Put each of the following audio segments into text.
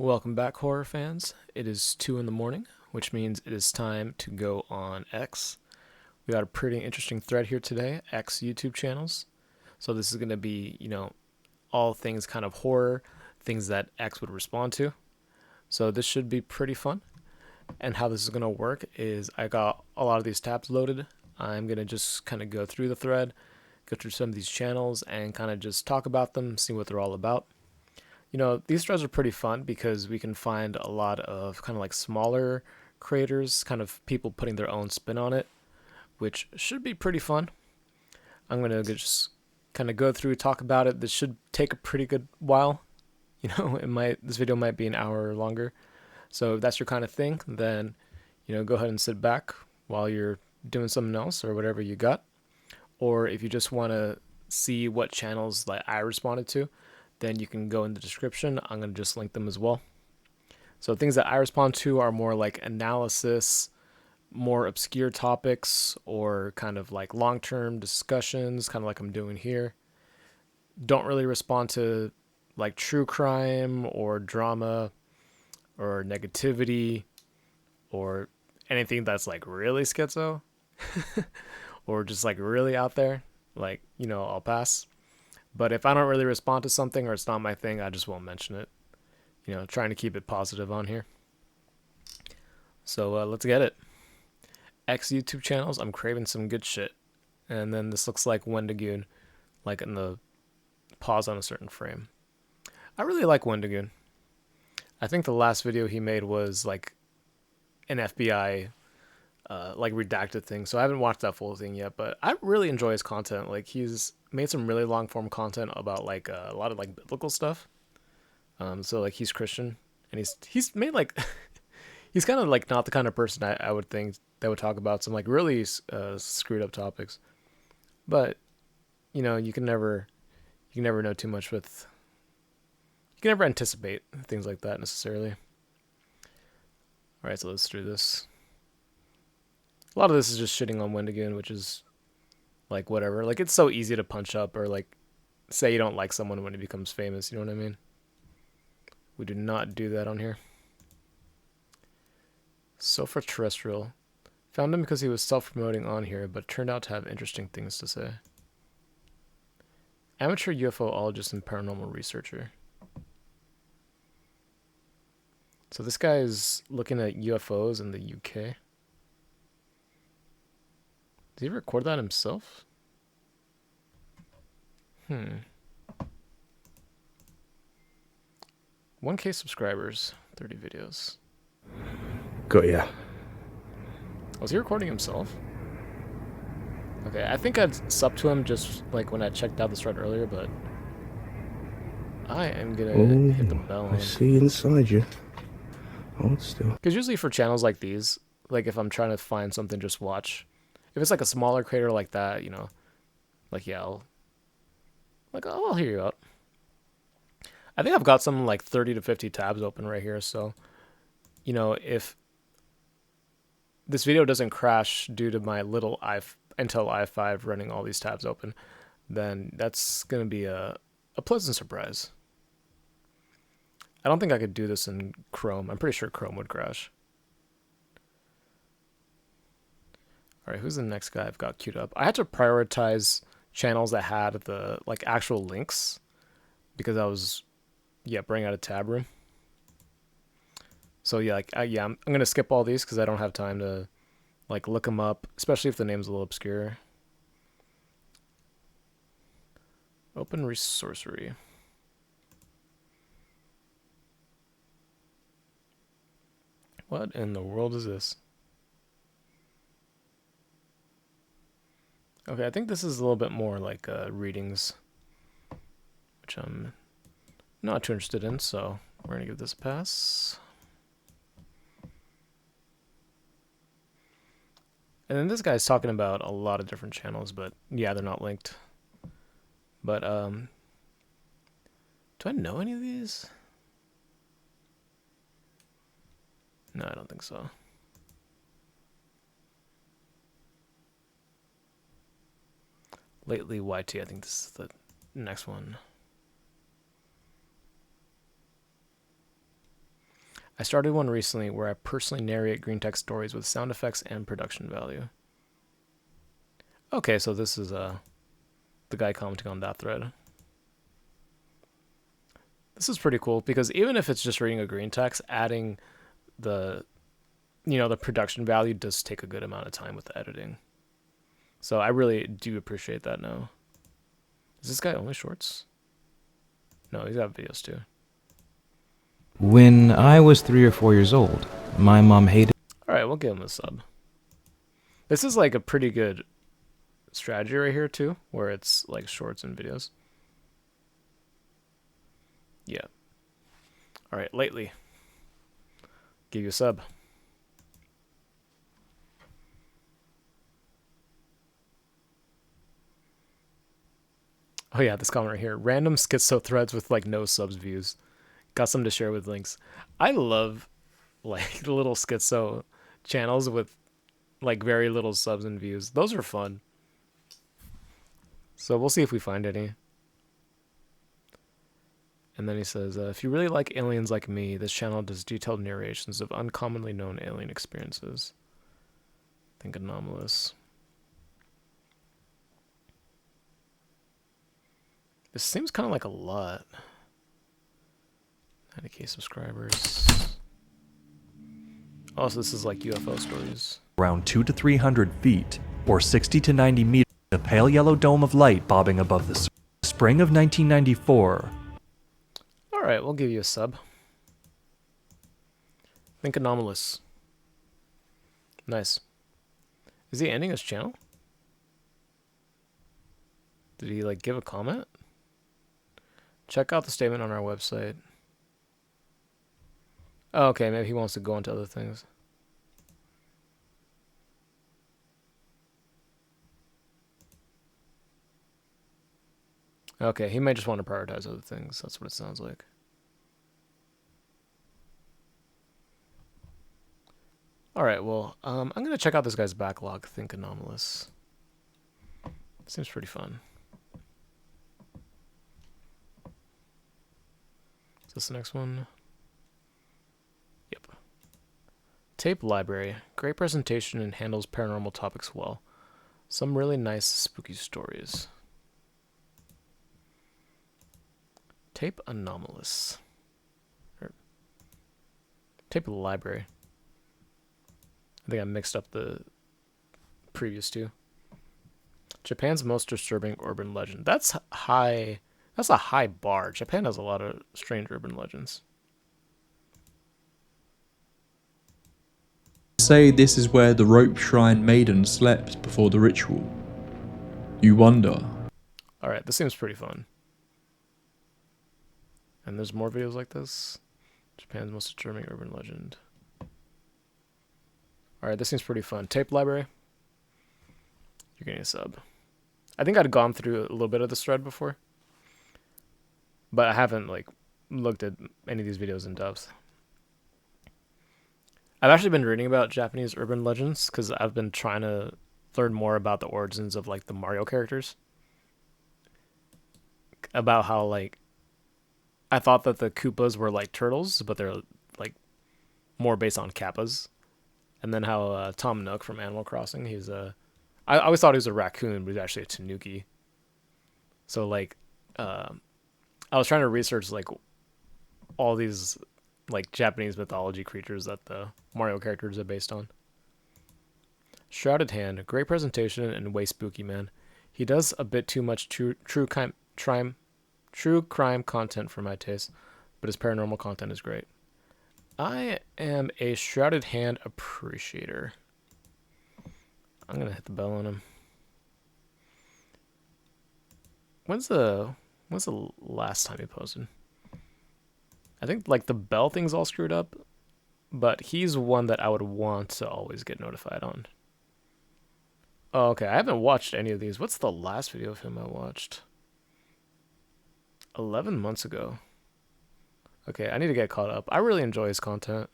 Welcome back, horror fans. It is 2 in the morning, which means it is time to go on X. We got a pretty interesting thread here today, X YouTube channels. So this is going to be, all things kind of horror, things that X would respond to. So this should be pretty fun. And how this is going to work is I got a lot of these tabs loaded. I'm going to just kind of go through the thread, go through some of these channels, and kind of just talk about them, see what they're all about. These threads are pretty fun because we can find a lot of kind of like smaller creators, kind of people putting their own spin on it, which should be pretty fun. I'm going to just kind of go through, talk about it. This should take a pretty good while. This video might be an hour or longer. So if that's your kind of thing, then, go ahead and sit back while you're doing something else or whatever you got. Or if you just want to see what channels that I responded to, then you can go in the description. I'm going to just link them as well. So things that I respond to are more like analysis, more obscure topics, or kind of like long-term discussions, kind of like I'm doing here. Don't really respond to like true crime or drama or negativity or anything that's like really schizo or just like really out there. Like, I'll pass. But if I don't really respond to something or it's not my thing, I just won't mention it. Trying to keep it positive on here. So let's get it. X YouTube channels, I'm craving some good shit. And then this looks like Wendigoon, like in the pause on a certain frame. I really like Wendigoon. I think the last video he made was like an FBI like redacted thing, so I haven't watched that full thing yet, but I really enjoy his content. Like he's made some really long form content about like a lot of like biblical stuff. So like he's Christian and he's made like he's kind of like not the kind of person I would think that would talk about some like really screwed up topics. But you can never know too much with you can never anticipate things like that necessarily. All right, so let's do this. A lot of this is just shitting on Wendigoon, which is like whatever. Like it's so easy to punch up or like say you don't like someone when he becomes famous, you know what I mean? We do not do that on here. Xopha Terrestrial. Found him because he was self-promoting on here, but turned out to have interesting things to say. Amateur UFOologist and paranormal researcher. So this guy is looking at UFOs in the UK. Did he record that himself? 1K subscribers, 30 videos. Got ya. Was he recording himself? Okay, I think I'd sub to him just like when I checked out this thread earlier, but I am gonna hit the bell on I him. see inside you. Hold still. Because usually for channels like these, like if I'm trying to find something just watch, if it's like a smaller creator like that, like yeah, I'll hear you out. I think I've got some like 30 to 50 tabs open right here, so if this video doesn't crash due to my little Intel i5 running all these tabs open, then that's gonna be a pleasant surprise. I don't think I could do this in Chrome. I'm pretty sure Chrome would crash. All right, who's the next guy I've got queued up? I had to prioritize channels that had the like actual links because I was bringing out a tab room. So yeah, I'm gonna skip all these because I don't have time to like look them up, especially if the name's a little obscure. Open Resourcery. What in the world is this? Okay, I think this is a little bit more like readings, which I'm not too interested in, so we're gonna give this a pass. And then this guy's talking about a lot of different channels, but yeah, they're not linked. But do I know any of these? No, I don't think so. Lately YT, I think this is the next one. I started one recently where I personally narrate green text stories with sound effects and production value. Okay, so this is the guy commenting on that thread. This is pretty cool because even if it's just reading a green text, adding the the production value does take a good amount of time with the editing. So I really do appreciate that now. Is this guy only shorts? No, he's got videos too. When I was 3 or 4 years old, my mom hated. Alright, we'll give him a sub. This is like a pretty good strategy right here too, where it's like shorts and videos. Yeah. Alright, lately. Give you a sub. Oh yeah, this comment right here. Random schizo threads with like no subs views. Got some to share with links. I love like the little schizo channels with like very little subs and views. Those are fun. So we'll see if we find any. And then he says, if you really like aliens like me, this channel does detailed narrations of uncommonly known alien experiences. Think Anomalous. This seems kind of like a lot. 90k subscribers. Oh, so this is like UFO stories. Around 200 to 300 feet, or 60 to 90 meters, a pale yellow dome of light bobbing above the surface. Spring of 1994. Alright, we'll give you a sub. Think Anomalous. Nice. Is he ending his channel? Did he like give a comment? Check out the statement on our website. Oh, okay, maybe he wants to go into other things. Okay, he may just want to prioritize other things. That's what it sounds like. Alright, well, I'm going to check out this guy's backlog, Think Anomalous. Seems pretty fun. Is this the next one? Yep. Tape Library. Great presentation and handles paranormal topics well. Some really nice spooky stories. Tape Anomalous. Tape Library. I think I mixed up the previous two. Japan's most disturbing urban legend. That's high. That's a high bar. Japan has a lot of strange urban legends. Say this is where the rope shrine maiden slept before the ritual. You wonder. Alright, this seems pretty fun. And there's more videos like this. Japan's most disturbing urban legend. Alright, this seems pretty fun. Tape Library. You're getting a sub. I think I'd gone through a little bit of this thread before. But I haven't like looked at any of these videos in depth. I've actually been reading about Japanese urban legends because I've been trying to learn more about the origins of like the Mario characters. About how like I thought that the Koopas were like turtles, but they're like more based on Kappas. And then how Tom Nook from Animal Crossing, I always thought he was a raccoon, but he's actually a tanuki. So like I was trying to research like all these like Japanese mythology creatures that the Mario characters are based on. Shrouded Hand, great presentation and way spooky, man. He does a bit too much true crime content for my taste, but his paranormal content is great. I am a Shrouded Hand appreciator. I'm gonna hit the bell on him. When's the last time he posted? I think like the bell thing's all screwed up, but he's one that I would want to always get notified on. Oh, okay, I haven't watched any of these. What's the last video of him I watched? 11 months ago. Okay, I need to get caught up. I really enjoy his content.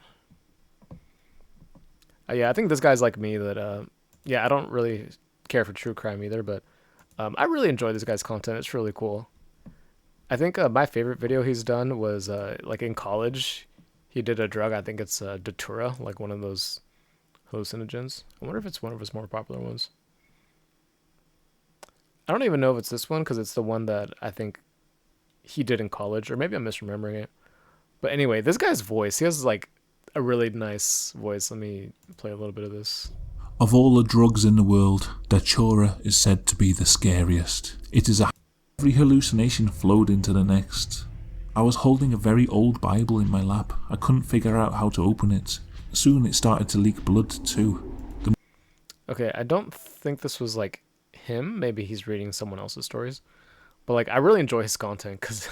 Yeah, I think this guy's like me that, yeah, I don't really care for true crime either, but I really enjoy this guy's content. It's really cool. I think my favorite video he's done was like in college. He did a drug. I think it's Datura, like one of those hallucinogens. I wonder if it's one of his more popular ones. I don't even know if it's this one because it's the one that I think he did in college, or maybe I'm misremembering it. But anyway, this guy's voice, he has like a really nice voice. Let me play a little bit of this. Of all the drugs in the world, Datura is said to be the scariest. It is a every hallucination flowed into the next. I was holding a very old Bible in my lap. I couldn't figure out how to open it. Soon it started to leak blood too. Okay, I don't think this was like him. Maybe he's reading someone else's stories. But like, I really enjoy his content because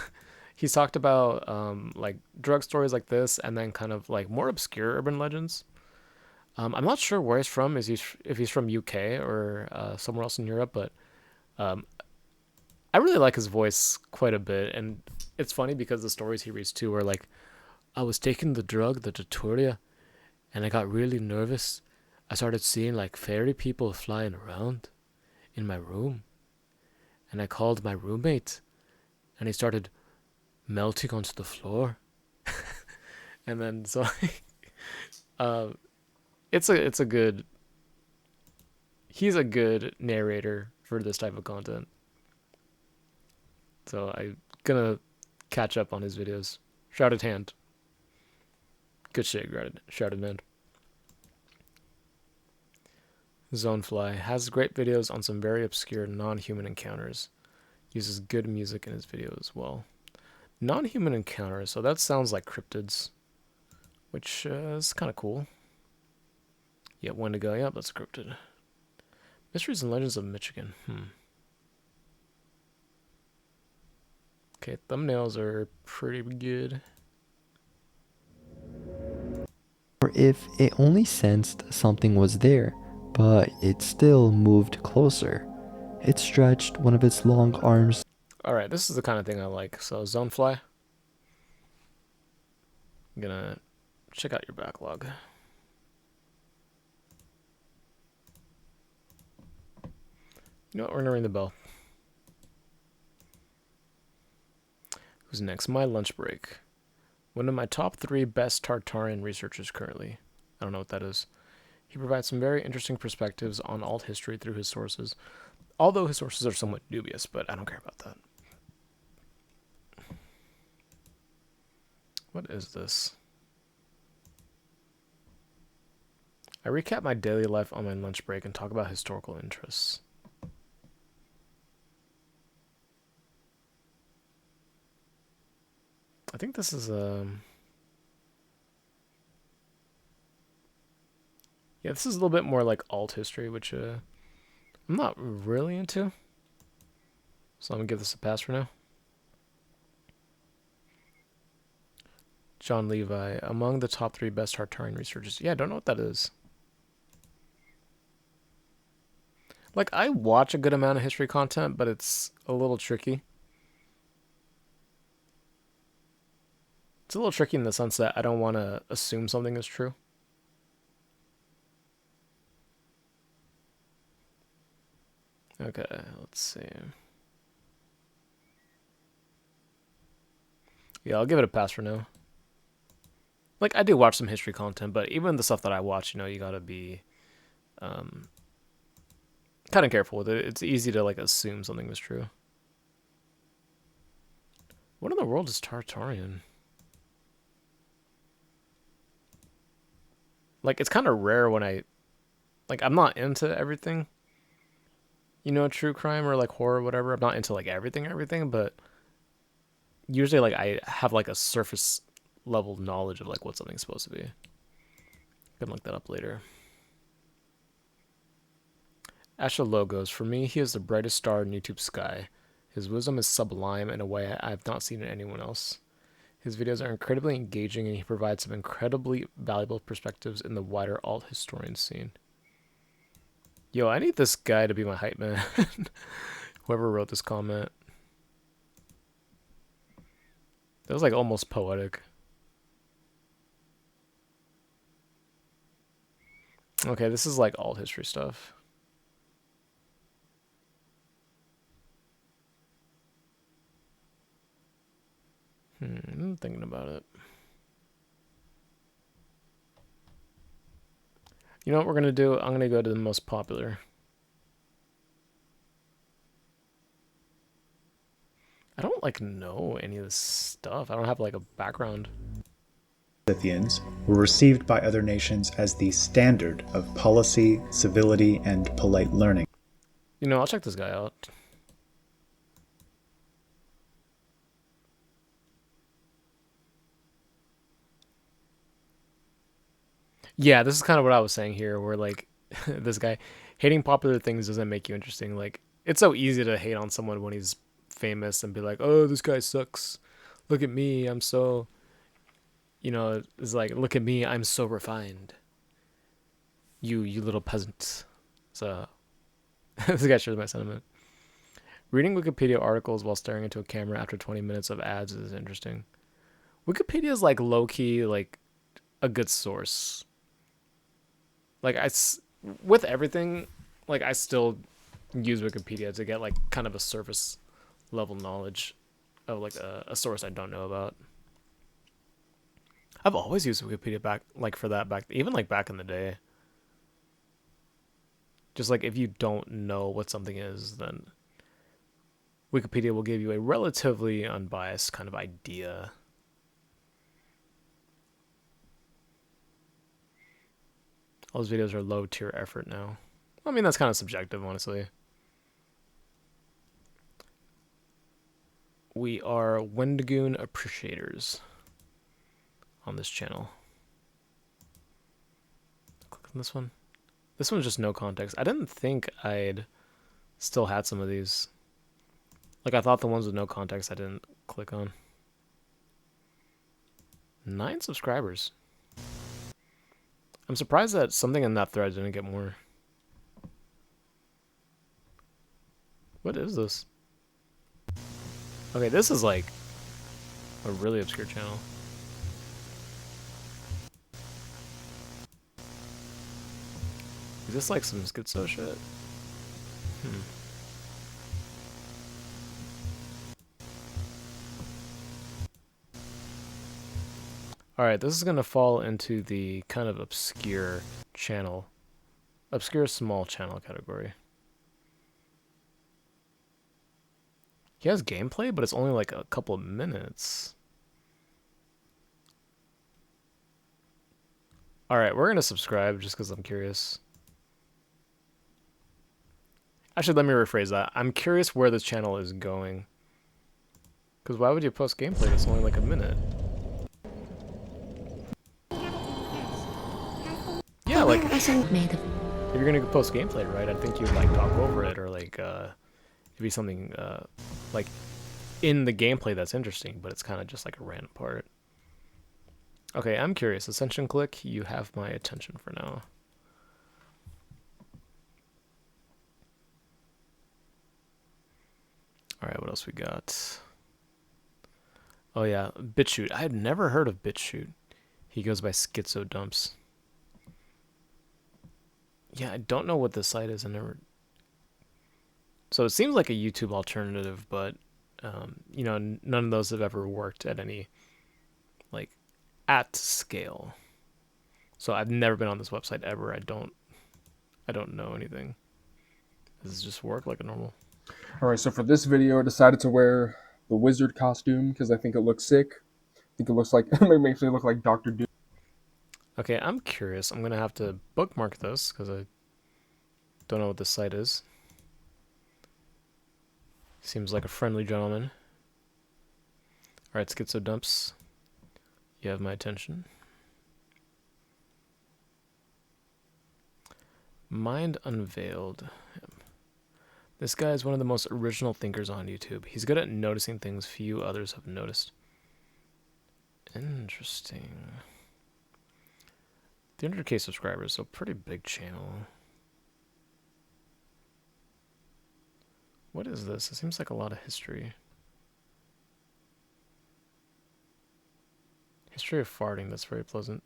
he's talked about like drug stories like this, and then kind of like more obscure urban legends. I'm not sure where he's from. If he's from UK or somewhere else in Europe, but um, I really like his voice quite a bit, and it's funny because the stories he reads too are like, I was taking the drug, the Tutoria, and I got really nervous. I started seeing like fairy people flying around in my room, and I called my roommate, and he started melting onto the floor, and then so um, it's a good he's a good narrator for this type of content. So I'm gonna catch up on his videos. Shrouded Hand. Good shit, Shrouded Hand. Zoanfly has great videos on some very obscure non-human encounters. Uses good music in his video as well. Non-human encounters, so that sounds like cryptids, which is kind of cool. Yeah, Wendigo, yep, that's a cryptid. Mysteries and Legends of Michigan. Okay, thumbnails are pretty good. Or if it only sensed something was there, but it still moved closer. It stretched one of its long arms. Alright, this is the kind of thing I like. So, Zoanfly. I'm gonna check out your backlog. You know what? We're gonna ring the bell. Who's next? My lunch break. One of my top 3 best Tartarian researchers currently. I don't know what that is. He provides some very interesting perspectives on alt history through his sources. Although his sources are somewhat dubious, but I don't care about that. What is this? I recap my daily life on my lunch break and talk about historical interests. I think this is yeah, this is a little bit more like alt history, which I'm not really into. So I'm gonna give this a pass for now. John Levi, among the top 3 best Tartarian researchers. Yeah, I don't know what that is. Like, I watch a good amount of history content, but it's a little tricky. It's a little tricky in the sense that I don't want to assume something is true. Okay, let's see. Yeah, I'll give it a pass for now. Like, I do watch some history content, but even the stuff that I watch, you gotta be kind of careful with it. It's easy to, like, assume something was true. What in the world is Tartarian? Like, it's kind of rare when I'm not into everything. True crime or, like, horror or whatever. I'm not into, like, everything, but usually, like, I have, like, a surface level knowledge of, like, what something's supposed to be. Can look that up later. Asha Logos, for me, he is the brightest star in YouTube's sky. His wisdom is sublime in a way I have not seen in anyone else. His videos are incredibly engaging, and he provides some incredibly valuable perspectives in the wider alt historian scene. Yo, I need this guy to be my hype man. Whoever wrote this comment. That was, like, almost poetic. Okay, this is, like, alt history stuff. I'm thinking about it. You know what we're gonna do? I'm gonna go to the most popular. I don't like know any of this stuff. I don't have like a background. Scythians were received by other nations as the standard of policy, civility, and polite learning. You know, I'll check this guy out. Yeah, this is kind of what I was saying here, where like this guy hating popular things doesn't make you interesting. Like it's so easy to hate on someone when he's famous and be like, "Oh, this guy sucks. Look at me. I'm so," you know, it's like, "Look at me. I'm so refined. You little peasant." So this guy shares my sentiment. Reading Wikipedia articles while staring into a camera after 20 minutes of ads is interesting. Wikipedia is like low key like a good source. Like with everything, like I still use Wikipedia to get like kind of a surface level knowledge of like a source I don't know about. I've always used Wikipedia back like for that back even like back in the day. Just like if you don't know what something is, then Wikipedia will give you a relatively unbiased kind of idea. All those videos are low tier effort now. I mean, that's kind of subjective, honestly. We are Wendigoon appreciators on this channel. Click on this one. This one's just no context. I didn't think I'd still had some of these. Like, I thought the ones with no context I didn't click on. 9 subscribers. I'm surprised that something in that thread didn't get more. What is this? Okay, this is like a really obscure channel. Is this like some schizo shit? Alright, this is going to fall into the kind of obscure channel. Obscure small channel category. He has gameplay, but it's only like a couple of minutes. Alright, we're going to subscribe just because I'm curious. Actually, let me rephrase that. I'm curious where this channel is going. Because why would you post gameplay that's only like a minute? Yeah, like, if you're gonna post gameplay, right, I think you'd like talk over it, or like, it'd be something, like, in the gameplay that's interesting, but it's kind of just like a random part. Okay, I'm curious. Ascension Click, you have my attention for now. Alright, what else we got? Oh yeah, BitChute. I had never heard of BitChute. He goes by Schizo Dumps. Yeah, I don't know what this site is. I never. So it seems like a YouTube alternative, but you know, none of those have ever worked at any like at scale. So I've never been on this website ever. I don't know anything. Does it just work like a normal? All right, so for this video, I decided to wear the wizard costume because I think it looks sick. I think it looks like it makes me look like Dr. Doom. Okay, I'm curious. I'm gonna have to bookmark this because I don't know what this site is. Seems like a friendly gentleman. Alright, Schizo Dumps. You have my attention. Mind Unveiled. This guy is one of the most original thinkers on YouTube. He's good at noticing things few others have noticed. Interesting. 300k subscribers, so pretty big channel. What is this? It seems like a lot of history. History of farting, that's very pleasant.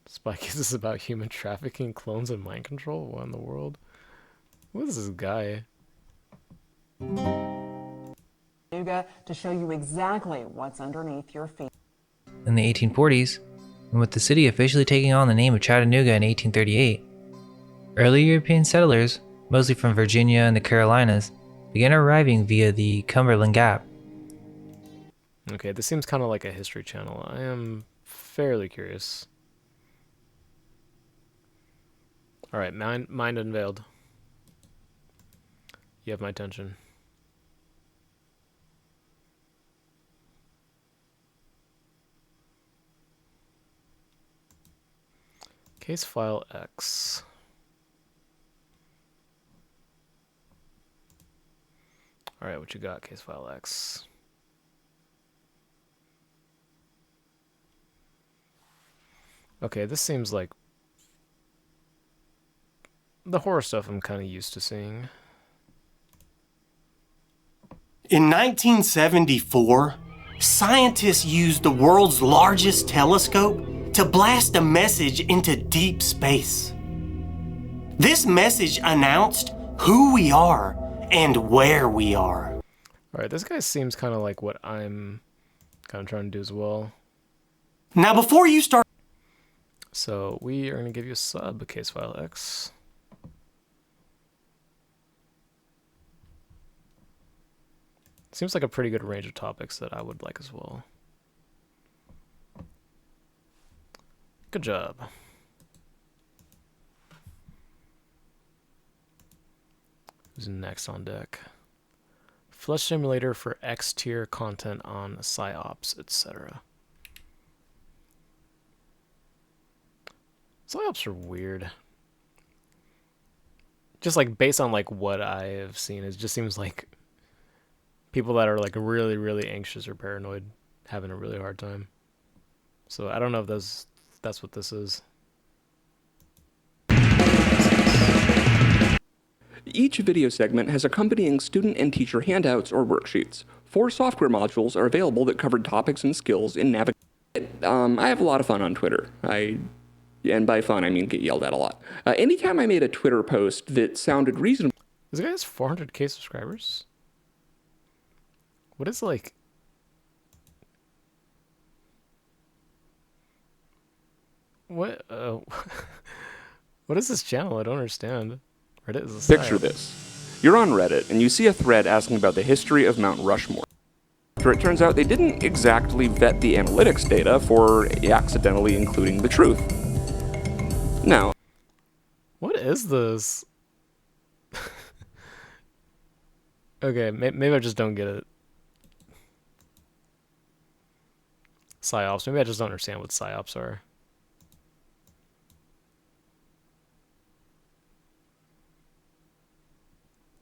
Spy Kids is about human trafficking, clones, and mind control? What in the world? What is this guy? To show you exactly what's underneath your feet. In the 1840s, and with the city officially taking on the name of Chattanooga in 1838, Early European settlers, mostly from Virginia and the Carolinas, began arriving via the Cumberland Gap. Okay, this seems kind of like a History Channel. I am fairly curious. Alright, mind unveiled. You have my attention. Case file X. Alright, what you got, case file X? Okay, this seems like the horror stuff I'm kind of used to seeing. In 1974, scientists used the world's largest telescope to blast a message into deep space. This message announced who we are and where we are. Alright, this guy seems kind of like what I'm kind of trying to do as well. Now before you start... So we are going to give you a sub, case file X. Seems like a pretty good range of topics that I would like as well. Good job. Who's next on deck? Flesh simulator for X tier content on PsyOps, etc. PsyOps are weird. Just like based on like what I have seen, it just seems like people that are like really, really anxious or paranoid having a really hard time. So I don't know if that's what this is. Each video segment has accompanying student and teacher handouts or worksheets. 4 software modules are available that cover topics and skills in navigation. I have a lot of fun on Twitter. And by fun, I mean get yelled at a lot. Anytime I made a Twitter post that sounded reasonable... This guy has 400k subscribers? What is like... What is this channel? I don't understand. Reddit is a Picture this. You're on Reddit, and you see a thread asking about the history of Mount Rushmore. It turns out they didn't exactly vet the analytics data for accidentally including the truth. Now... What is this? Okay, maybe I just don't get it. PsyOps. Maybe I just don't understand what PsyOps are.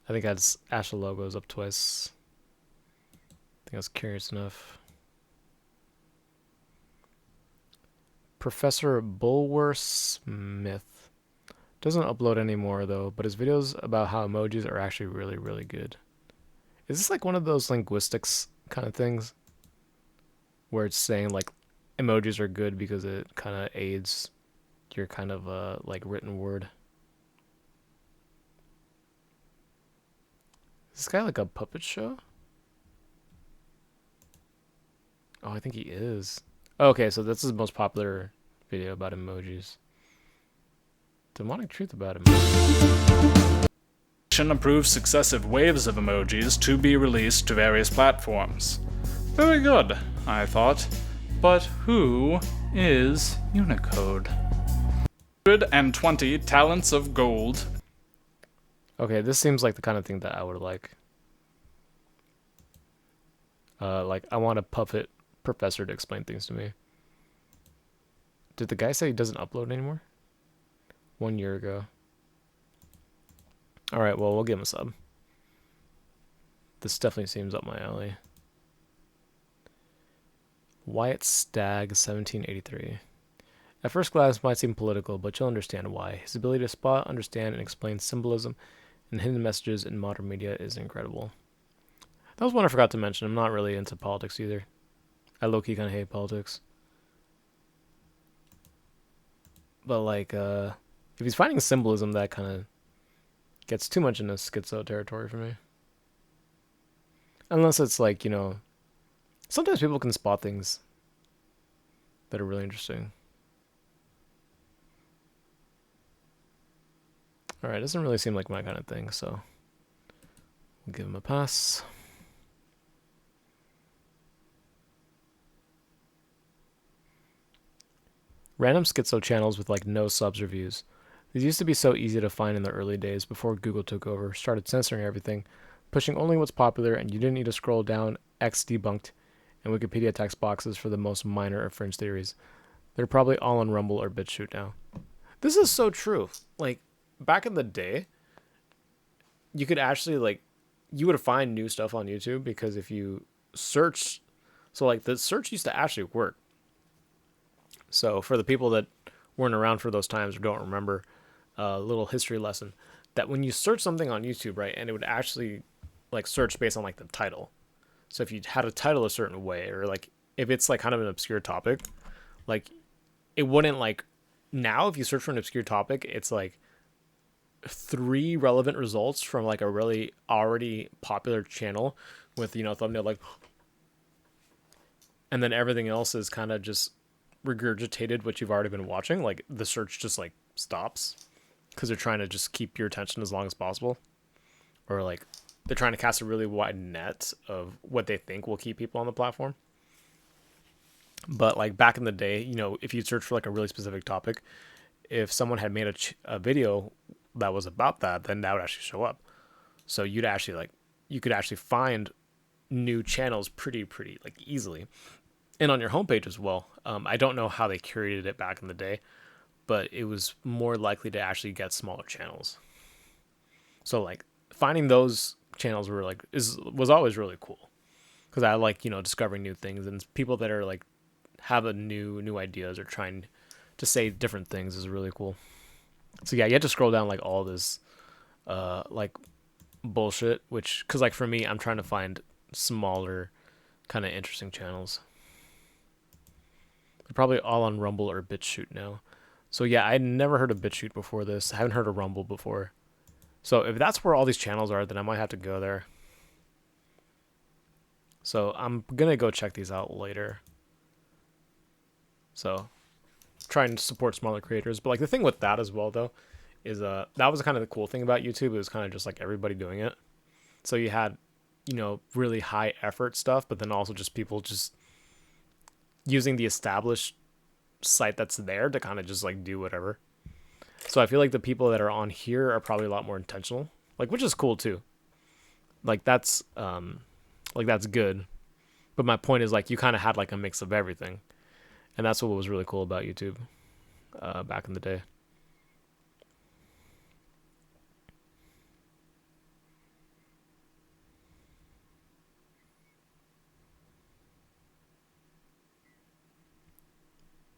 I think I just Ash the logos up twice. I think I was curious enough. Professor Bulwer Smith. Doesn't upload anymore though, but his videos about how emojis are actually really, really good. Is this like one of those linguistics kind of things? Where it's saying like emojis are good because it kind of aids your kind of like written word. Is this guy like a puppet show? Oh, I think he is. Okay, so that's his most popular video about emojis. Demonic truth about emojis. Approves successive waves of emojis to be released to various platforms. Very good, I thought. But who is Unicode? 120 talents of gold. Okay, this seems like the kind of thing that I would like. Like, I want a puppet professor to explain things to me. Did the guy say he doesn't upload anymore? 1 year ago. Alright, well, we'll give him a sub. This definitely seems up my alley. Wyatt Stagg, 1783. At first glance, might seem political, but you'll understand why. His ability to spot, understand, and explain symbolism and hidden messages in modern media is incredible. That was one I forgot to mention. I'm not really into politics either. I low-key kind of hate politics. But like, if he's finding symbolism, that kind of gets too much into schizo territory for me. Unless it's like, you know, sometimes people can spot things that are really interesting. Alright, doesn't really seem like my kind of thing, so we'll give him a pass. Random schizo channels with like no subs or views. These used to be so easy to find in the early days before Google took over, started censoring everything, pushing only what's popular, and you didn't need to scroll down X debunked and Wikipedia text boxes for the most minor or fringe theories. They're probably all on Rumble or BitChute now. This is so true. Like, back in the day, you could actually, like, you would find new stuff on YouTube because if you search, so like the search used to actually work. So for the people that weren't around for those times or don't remember, a little history lesson, that when you search something on YouTube, right, and it would actually like search based on like the title. So if you had a title a certain way, or like if it's like kind of an obscure topic, like it wouldn't like, now if you search for an obscure topic, it's like 3 relevant results from like a really already popular channel with, you know, thumbnail like, and then everything else is kind of just regurgitated what you've already been watching. Like the search just like stops because they're trying to just keep your attention as long as possible, or like they're trying to cast a really wide net of what they think will keep people on the platform. But like back in the day, you know, if you search for like a really specific topic, if someone had made a video that was about that, then that would actually show up. So you'd actually like, you could actually find new channels pretty like easily, and on your homepage as well. I don't know how they curated it back in the day, but it was more likely to actually get smaller channels. So like finding those channels were like was always really cool, because I like, you know, discovering new things, and people that are like have a new ideas or trying to say different things is really cool. So yeah, you have to scroll down like all this like bullshit, which, because like for me, I'm trying to find smaller kind of interesting channels. They're probably all on Rumble or BitChute now. So yeah, I'd never heard of BitChute before this. I haven't heard of Rumble before. So if that's where all these channels are, then I might have to go there. So I'm gonna go check these out later. So try and support smaller creators. But like the thing with that as well though is that was kind of the cool thing about YouTube. It was kind of just like everybody doing it. So you had, you know, really high effort stuff, but then also just people just using the established site that's there to kind of just like do whatever. So I feel like the people that are on here are probably a lot more intentional, like, which is cool too. Like that's good. But my point is like you kind of had like a mix of everything, and that's what was really cool about YouTube back in the day.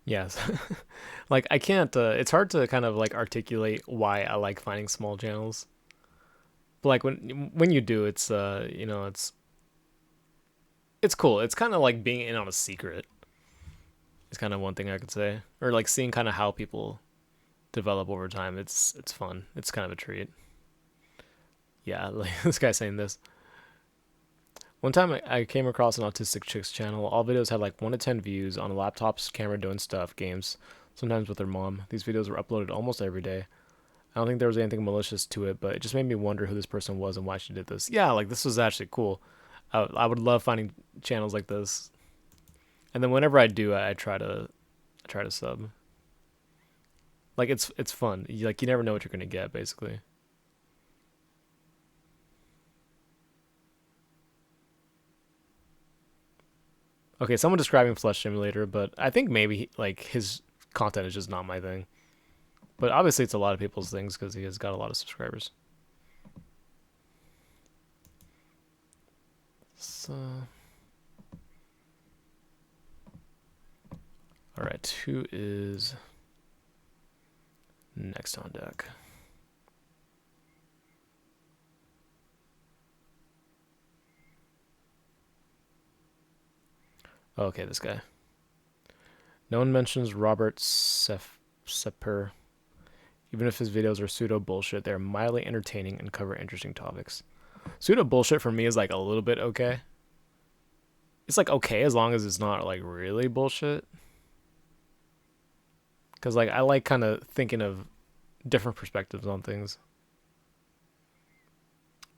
Yes. Like I can't it's hard to kind of like articulate why I like finding small channels. But like when you do, it's you know, it's cool. It's kind of like being in on a secret. It's kind of one thing I could say, or like seeing kind of how people develop over time. It's fun. It's kind of a treat. Yeah, like this guy saying this. One time I came across an autistic chick's channel. All videos had like 1 to 10 views on a laptop's camera doing stuff, games, sometimes with her mom. These videos were uploaded almost every day. I don't think there was anything malicious to it, but it just made me wonder who this person was and why she did this. Yeah, like this was actually cool. I would love finding channels like this. And then whenever I do, I try to sub. Like it's fun. You never know what you're gonna get, basically. Okay, someone describing Flesh Simulator, but I think maybe like his content is just not my thing. But obviously it's a lot of people's things because he has got a lot of subscribers. So, all right, who is next on deck? Okay, this guy. No one mentions Robert Sepper. Even if his videos are pseudo bullshit, they're mildly entertaining and cover interesting topics. Pseudo bullshit for me is like a little bit okay. It's like okay as long as it's not like really bullshit. Because like I like kind of thinking of different perspectives on things.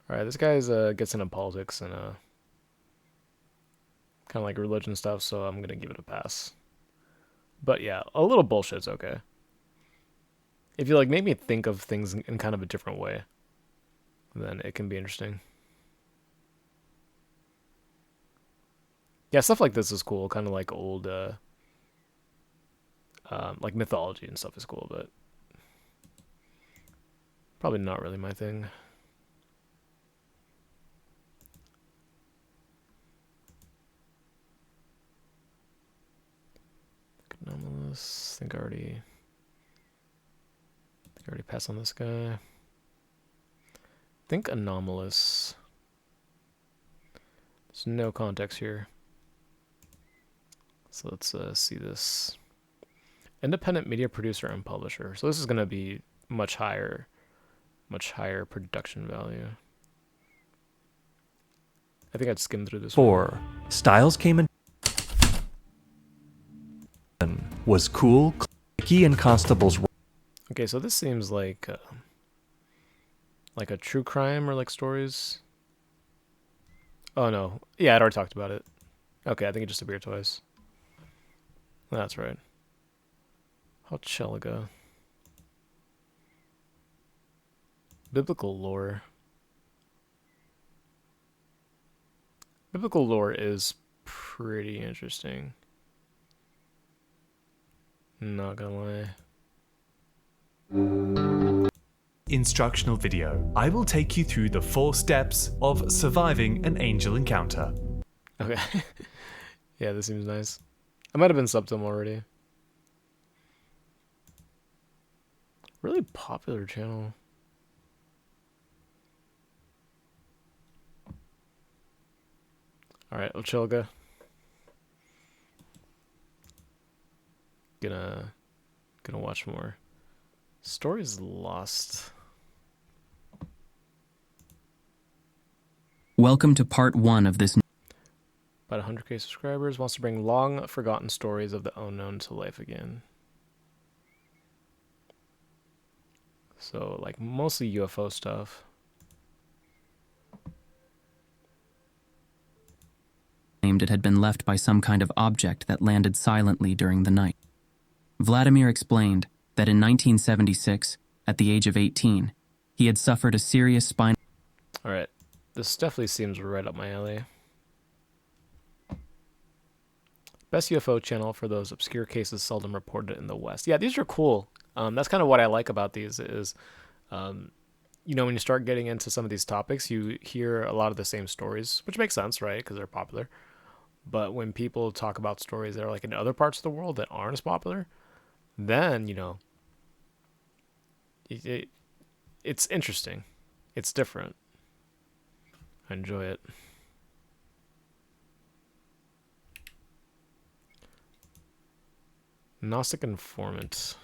All right, this guy's gets into politics and kind of like religion stuff, so I'm gonna give it a pass. But yeah, a little bullshit's okay. If you like make me think of things in kind of a different way, then it can be interesting. Yeah, stuff like this is cool. Kind of like old, like mythology and stuff is cool, but probably not really my thing. Anomalous. I think I already passed on this guy. I think Anomalous. There's no context here. So let's see this. Independent media producer and publisher. So this is going to be much higher production value. I think I'd skim through this 4. one. Styles came in was cool, clicky, and Constable's. Okay, so this seems like a true crime or like stories. Oh no, yeah, I'd already talked about it. Okay, I think it just appeared twice. That's right. Hotcheliga. Biblical lore. Biblical lore is pretty interesting. Not gonna lie. Instructional video. I will take you through the 4 steps of surviving an angel encounter. Okay. Yeah, this seems nice. I might have been subbed to him already. Really popular channel. Alright, Ochilga. Gonna watch more. Stories Lost. Welcome to part 1 of this. About 100k subscribers. Wants to bring long forgotten stories of the unknown to life again. So, like, mostly UFO stuff. Claimed it had been left by some kind of object that landed silently during the night. Vladimir explained that in 1976, at the age of 18, he had suffered a serious spinal. Alright, this definitely seems right up my alley. Best UFO channel for those obscure cases seldom reported in the West. Yeah, these are cool. That's kind of what I like about these is, you know, when you start getting into some of these topics, you hear a lot of the same stories, which makes sense, right? Because they're popular. But when people talk about stories that are like in other parts of the world that aren't as popular, then, you know, it's interesting. It's different. I enjoy it. Gnostic Informant.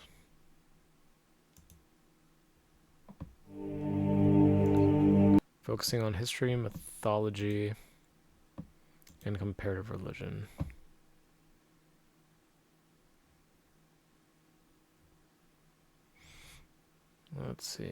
Focusing on history, mythology, and comparative religion. Let's see.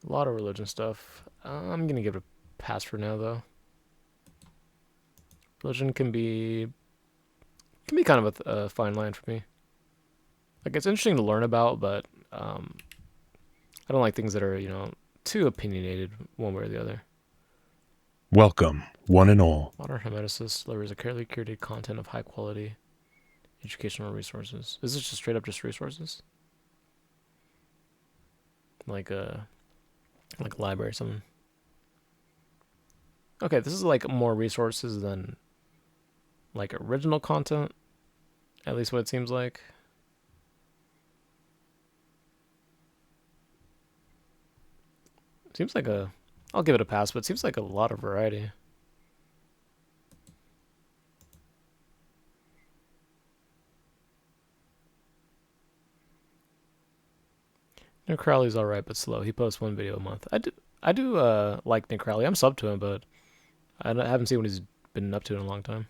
A lot of religion stuff. I'm gonna give it a pass for now, though. Religion can be kind of a fine line for me. Like, it's interesting to learn about, but I don't like things that are, you know, too opinionated one way or the other. Welcome, one and all. Modern Hermeticist delivers a carefully curated content of high quality educational resources. Is this just straight up just resources? Like a library or something. Okay, this is like more resources than like original content. At least what it seems like. Seems like I'll give it a pass, but it seems like a lot of variety. Nick Crowley's alright, but slow. He posts one video a month. I do like Nick Crowley. I'm subbed to him, but haven't seen what he's been up to in a long time.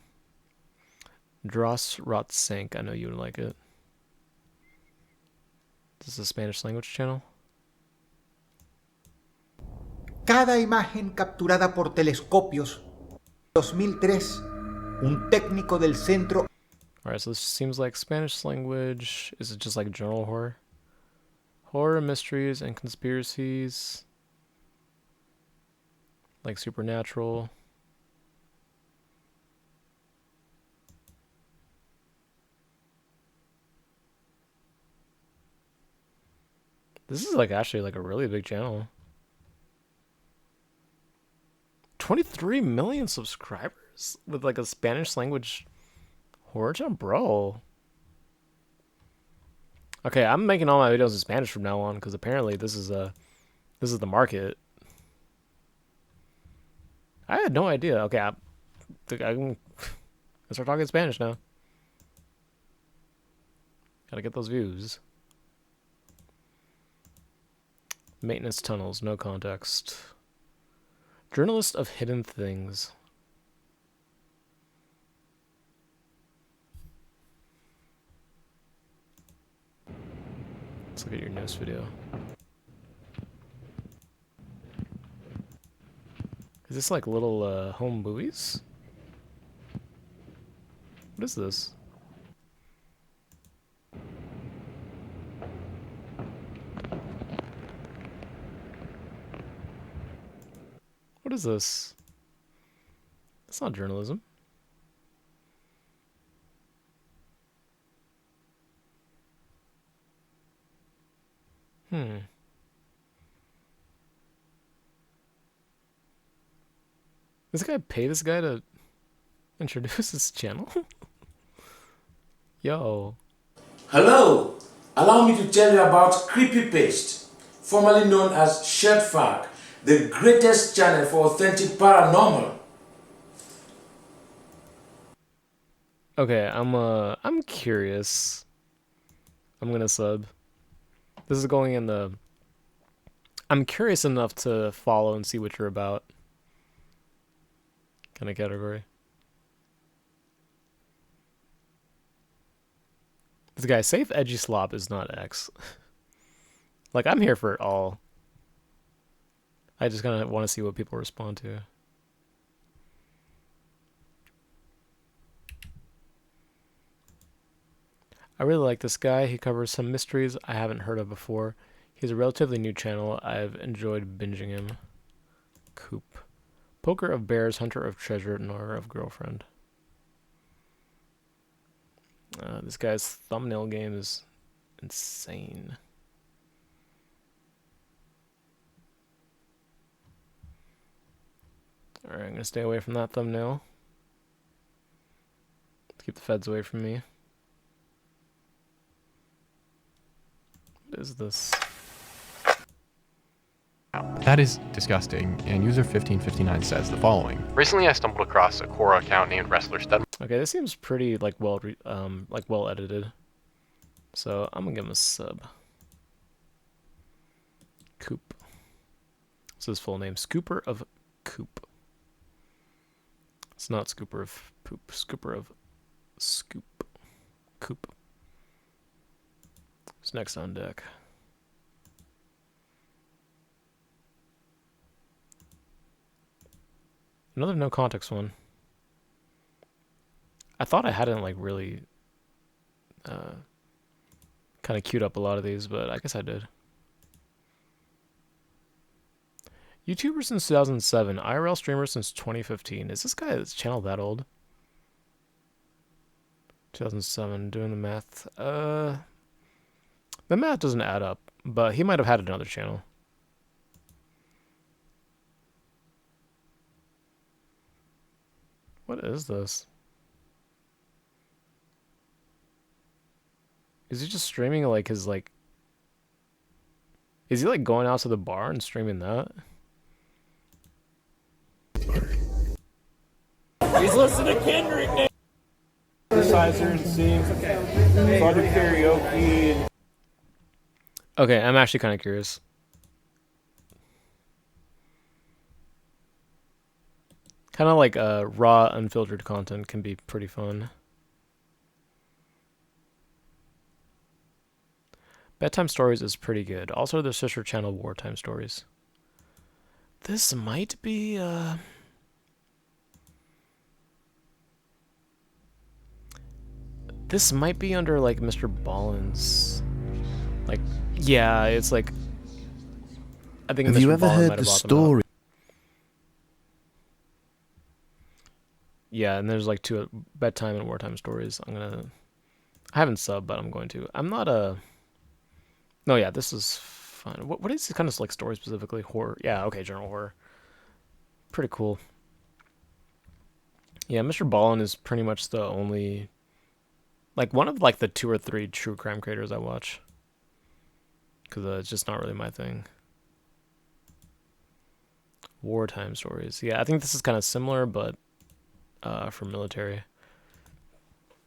Dross Rotsank, I know you would like it. This is a Spanish language channel. Cada imagen capturada por telescopios. 2003, un técnico del centro. Alright, so this seems like Spanish language. Is it just like journal horror? Horror, mysteries, and conspiracies. Like supernatural. This is like actually like a really big channel. 23 million subscribers with like a Spanish language horror channel, bro. Okay, I'm making all my videos in Spanish from now on because apparently this is the market. I had no idea. Okay, I can start talking Spanish now. Gotta get those views. Maintenance tunnels, no context. Journalist of hidden things. Let's look at your newest video. Is this like little home movies? What is this? What is this? It's not journalism. This guy pay this guy to introduce his channel? Yo. Hello! Allow me to tell you about Creepypaste, formerly known as Shedfag, the greatest channel for authentic paranormal. Okay, I'm curious. I'm gonna sub. This is going in the... I'm curious enough to follow and see what you're about. Kind of category. This guy, safe edgy slop is not X. Like, I'm here for it all. I just kind of want to see what people respond to. I really like this guy. He covers some mysteries I haven't heard of before. He's a relatively new channel. I've enjoyed binging him. Coop. Poker of Bears, Hunter of Treasure, Nora of Girlfriend. This guy's thumbnail game is insane. Alright, I'm going to stay away from that thumbnail. Let's keep the feds away from me. What is this? That is disgusting, and user 1559 says the following. Recently I stumbled across a Quora account named Wrestler Stud. Okay, this seems pretty like well edited. So I'm gonna give him a sub. Coop. This is his full name. Scooper of Coop. It's not Scooper of Poop. Scooper of Scoop. Coop. What's next on deck? Another no context one. I thought I hadn't like really kind of queued up a lot of these, but I guess I did. YouTuber since 2007, IRL streamer since 2015. Is this guy's channel that old? 2007, doing the math. The math doesn't add up, but he might have had another channel. What is this? Is he just streaming like his like... Is he like going out to the bar and streaming that? He's listening to Kendrick now. Synthesizer and sings. Fun karaoke. Okay, I'm actually kind of curious. Kind of like raw, unfiltered content can be pretty fun. Bedtime Stories is pretty good. Also, their sister channel, Wartime Stories. This might be, this might be under, like, Mr. Ballin's. Like, yeah, it's like... I think Have Mr. you ever Ballin heard might have the bought them out. story? Yeah, and there's like two bedtime and wartime stories. I haven't subbed, but I'm going to. I'm not a. No, yeah, this is fun. What is this kind of like story specifically? Horror. Yeah, okay, general horror. Pretty cool. Yeah, Mr. Ballin is pretty much the only, like one of like the 2 or 3 true crime creators I watch. Because it's just not really my thing. Wartime stories. Yeah, I think this is kind of similar, but for military.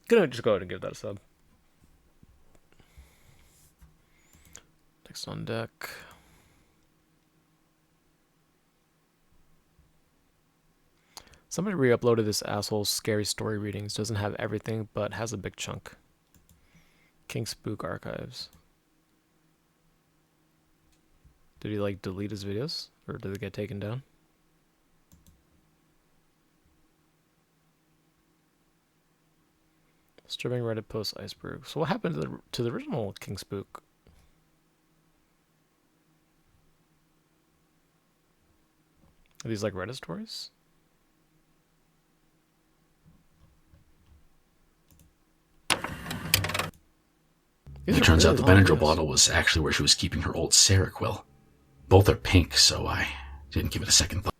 Gonna just go ahead and give that a sub. Next on deck. Somebody re-uploaded this asshole's scary story readings. Doesn't have everything, but has a big chunk. King Spook Archives. Did he like delete his videos? Or did they get taken down? Disturbing Reddit post iceberg. So what happened to the original King Spook? Are these like Reddit stories? It turns out the Benadryl bottle was actually where she was keeping her old Seroquel. Both are pink, so I didn't give it a second thought.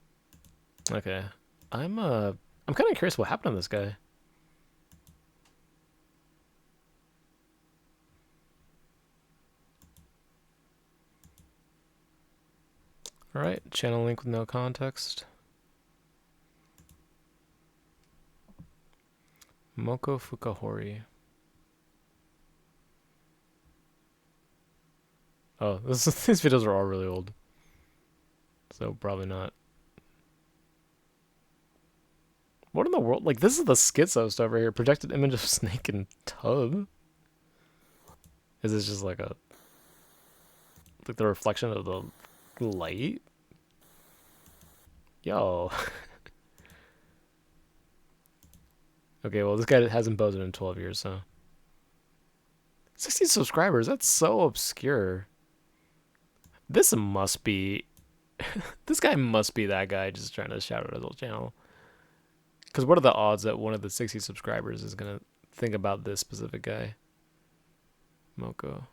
Okay. I'm kind of curious what happened to this guy. Alright, channel link with no context. Moko Fukahori. Oh, these videos are all really old. So probably not. What in the world? Like, this is the schizo stuff right here. Projected image of snake in tub. Is this just like like the reflection of the light? Yo. Okay, well, this guy hasn't posted in 12 years, so. 60 subscribers, that's so obscure. This must be... this guy must be that guy just trying to shout out his whole channel. Because what are the odds that one of the 60 subscribers is going to think about this specific guy? Moko.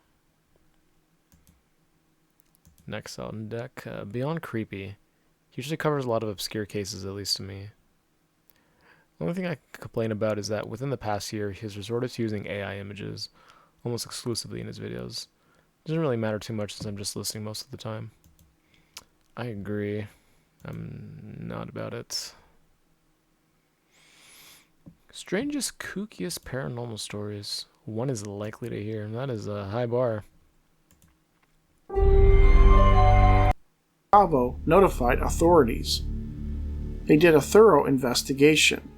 Next on deck, Beyond Creepy. He usually covers a lot of obscure cases, at least to me. The only thing I complain about is that within the past year, he has resorted to using AI images almost exclusively in his videos. It doesn't really matter too much since I'm just listening most of the time. I agree. I'm not about it. Strangest, kookiest paranormal stories. One is likely to hear. That is a high bar. Bravo notified authorities. They did a thorough investigation.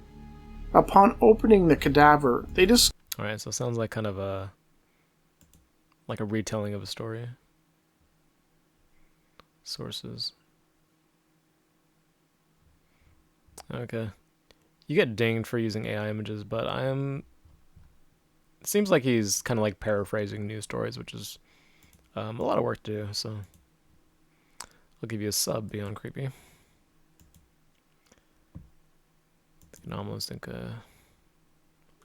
Upon opening the cadaver, they discovered... Alright, so it sounds like kind of a retelling of a story. Sources. Okay. You get dinged for using AI images, but it seems like he's kind of like paraphrasing news stories, which is a lot of work to do, so I'll give you a sub, Beyond Creepy. Anomalous, think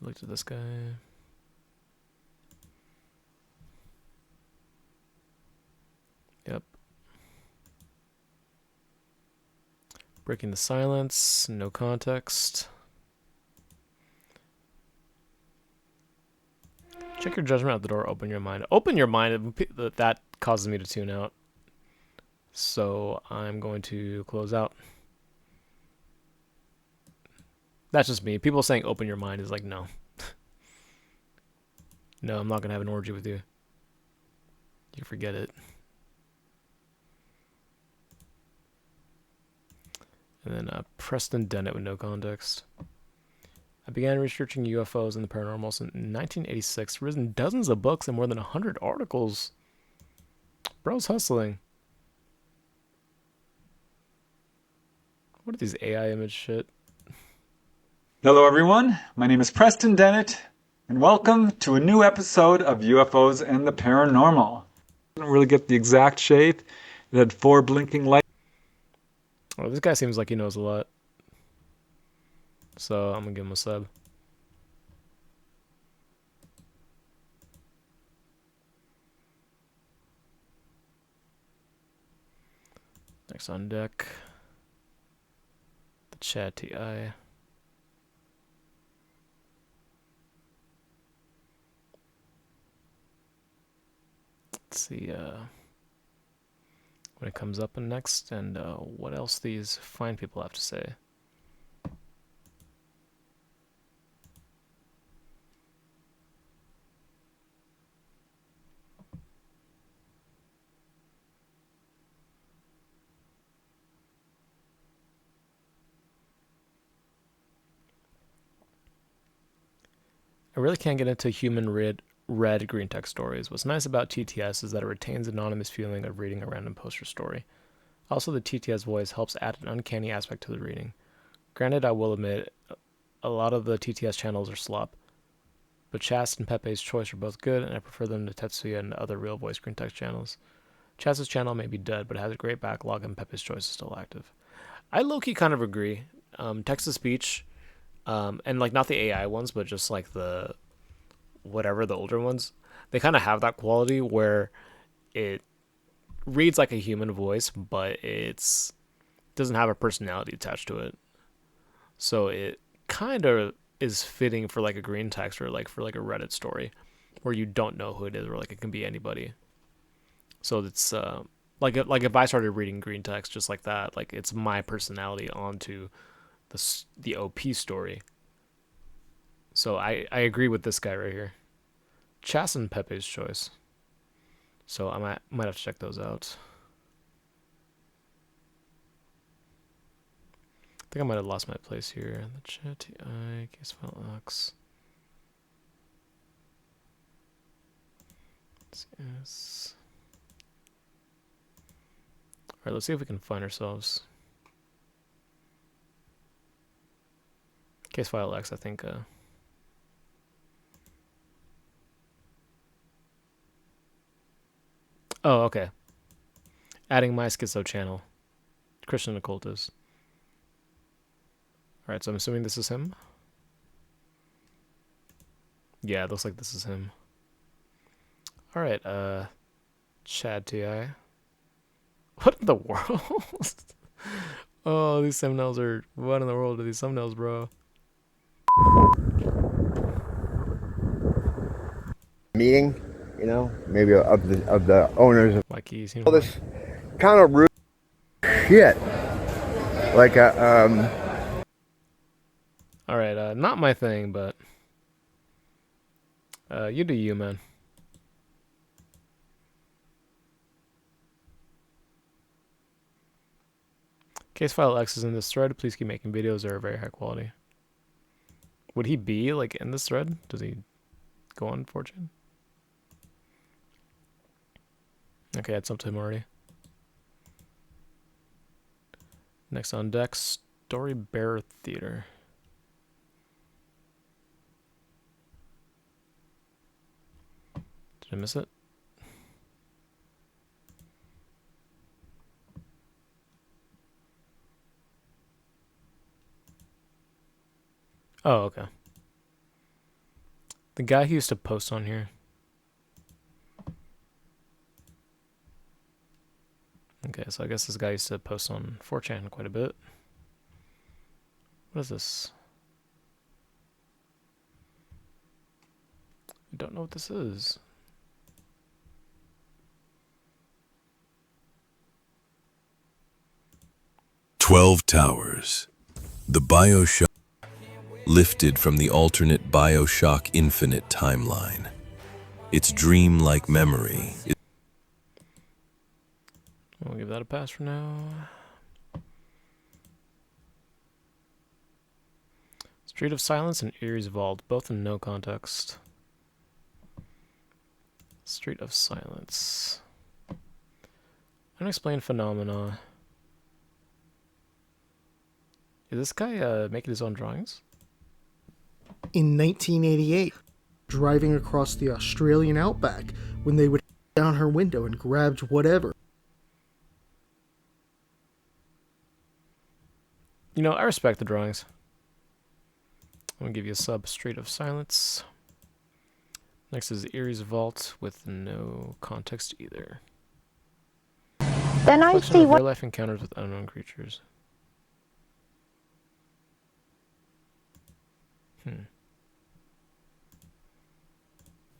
looked at this guy. Yep. Breaking the silence, no context. Check your judgment at the door, open your mind. Open your mind, that causes me to tune out. So I'm going to close out. That's just me. People saying open your mind is like, no. No, I'm not going to have an orgy with you. You forget it. And then Preston Dennett with no context. I began researching UFOs and the paranormal in 1986, written dozens of books and more than 100 articles. Bro's hustling. What are these AI image shit? Hello everyone, my name is Preston Dennett, and welcome to a new episode of UFOs and the Paranormal. I didn't really get the exact shape. It had 4 blinking lights. Oh, this guy seems like he knows a lot. So I'm gonna give him a sub. Next on deck, the Chad TI. Let's see when it comes up in next and what else these fine people have to say. I really can't get into human red green text stories. What's nice about TTS is that it retains the anonymous feeling of reading a random poster story. Also, the TTS voice helps add an uncanny aspect to the reading. Granted, I will admit, a lot of the TTS channels are slop, but Chast and Pepe's Choice are both good, and I prefer them to Tetsuya and other real voice green text channels. Chast's channel may be dead, but it has a great backlog, and Pepe's Choice is still active. I low-key kind of agree. Text-to-speech, and like not the AI ones, but just like the whatever, the older ones, they kind of have that quality where it reads like a human voice, but it's doesn't have a personality attached to it. So it kind of is fitting for like a green text or like for like a Reddit story where you don't know who it is, or like it can be anybody. So it's like if I started reading green text just like that, like it's my personality onto the OP story. So I agree with this guy right here. Chas and Pepe's Choice. So I might have to check those out. I think I might have lost my place here. The chat TI, case file X. Yes. Alright, let's see if we can find ourselves. Case file X, I think. Oh, okay. Adding my schizo channel. Christian occultist. Alright, so I'm assuming this is him. Yeah, it looks like this is him. Alright, Chad TI. What in the world? Oh, these thumbnails are... What in the world are these thumbnails, bro? Meeting, you know, maybe of the owners of like he's, all this kind of rude shit. Like All right, not my thing, but you do you, man. Case file X is in this thread. Please keep making videos. They're very high quality. Would he be like in this thread? Does he go on 4chan? Okay, it's up to him already. Next on deck, Story Bear Theater. Did I miss it? Oh, okay. The guy who used to post on here. Okay, so I guess this guy used to post on 4chan quite a bit. What is this? I don't know what this is. "12 Towers. The Bioshock lifted from the alternate Bioshock Infinite timeline. Its dream-like memory is..." We'll give that a pass for now. Street of Silence and Erie's Vault, both in no context. Street of Silence. Unexplained phenomena. Is this guy making his own drawings? In 1988, driving across the Australian outback when they would down her window and grabbed whatever. You know, I respect the drawings. I'm gonna give you a sub. Street of Silence. Next is Erie's Vault with no context either. Then I Collection see of what real life encounters with unknown creatures.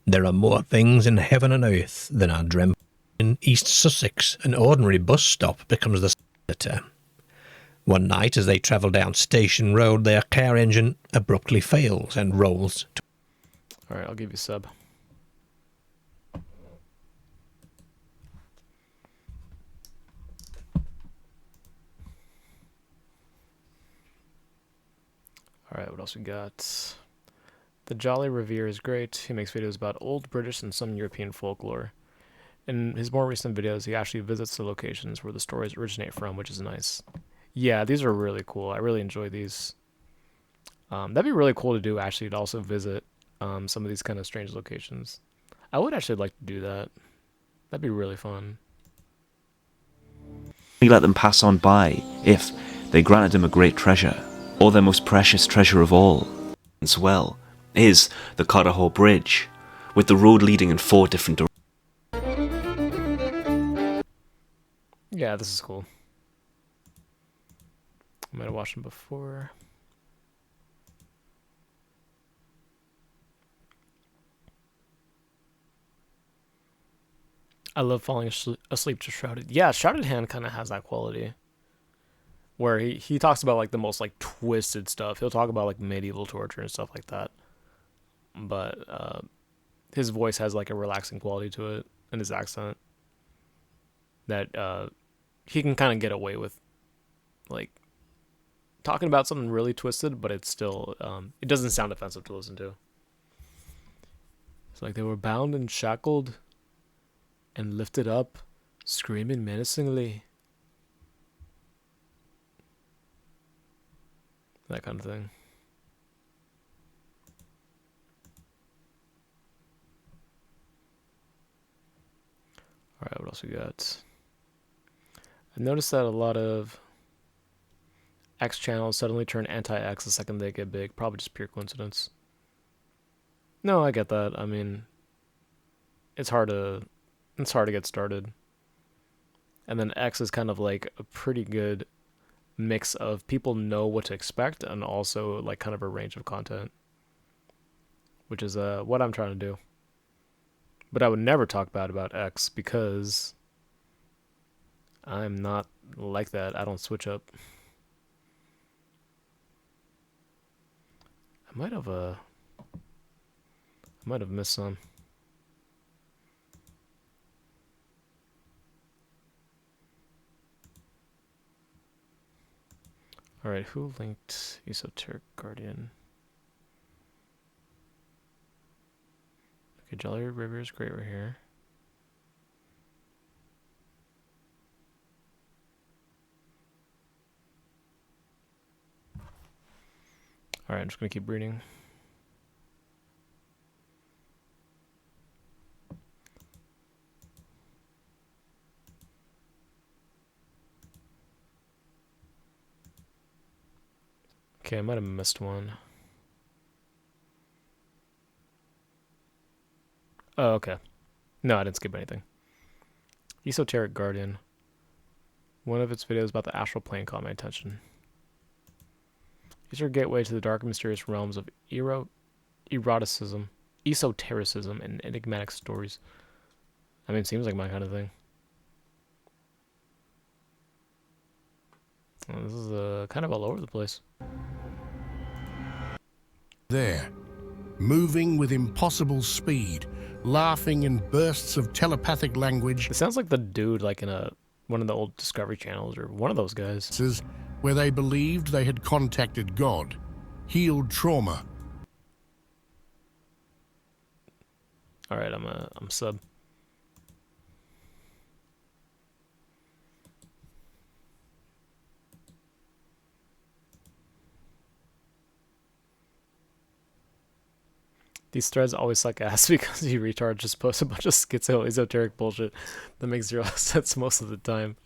There are more things in heaven and earth than are dreamt. In East Sussex, an ordinary bus stop becomes the centre. One night, as they travel down Station Road, their car engine abruptly fails and rolls. Alright, I'll give you a sub. Alright, what else we got? The Jolly Revere is great. He makes videos about old British and some European folklore. In his more recent videos, he actually visits the locations where the stories originate from, which is nice. Yeah, these are really cool. I really enjoy these. That'd be really cool to do, actually, to also visit some of these kind of strange locations. I would actually like to do that. That'd be really fun. He let them pass on by if they granted him a great treasure, or their most precious treasure of all, as well, is the Carterhaugh Bridge, with the road leading in 4 different directions. Yeah, this is cool. I might have watched them before. I love falling asleep to Shrouded. Yeah, Shrouded Hand kind of has that quality. Where he talks about like the most like twisted stuff. He'll talk about like medieval torture and stuff like that. But his voice has like a relaxing quality to it, and his accent that he can kind of get away with, like talking about something really twisted, but it's still it doesn't sound offensive to listen to. It's like they were bound and shackled and lifted up, screaming menacingly. That kind of thing. Alright, what else we got? I noticed that a lot of X channels suddenly turn anti-X the second they get big. Probably just pure coincidence. No, I get that. I mean, it's hard to get started. And then X is kind of like a pretty good mix of people know what to expect and also like kind of a range of content, which is what I'm trying to do. But I would never talk bad about X because I'm not like that. I don't switch up. I might have missed some. Alright, who linked Esoteric Guardian? Okay, Jolly River is great right here. Alright, I'm just going to keep reading. Okay, I might have missed one. Oh, okay. No, I didn't skip anything. Esoteric Guardian. One of its videos about the astral plane caught my attention. Is your gateway to the dark and mysterious realms of eroticism, esotericism, and enigmatic stories. I mean, it seems like my kind of thing. Well, this is kind of all over the place. There, moving with impossible speed, laughing in bursts of telepathic language. It sounds like the dude like in one of the old Discovery channels or one of those guys. Where they believed they had contacted God. healed trauma. All right, I'm sub. These threads always suck ass because you retards just post a bunch of schizo esoteric bullshit that makes zero sense most of the time.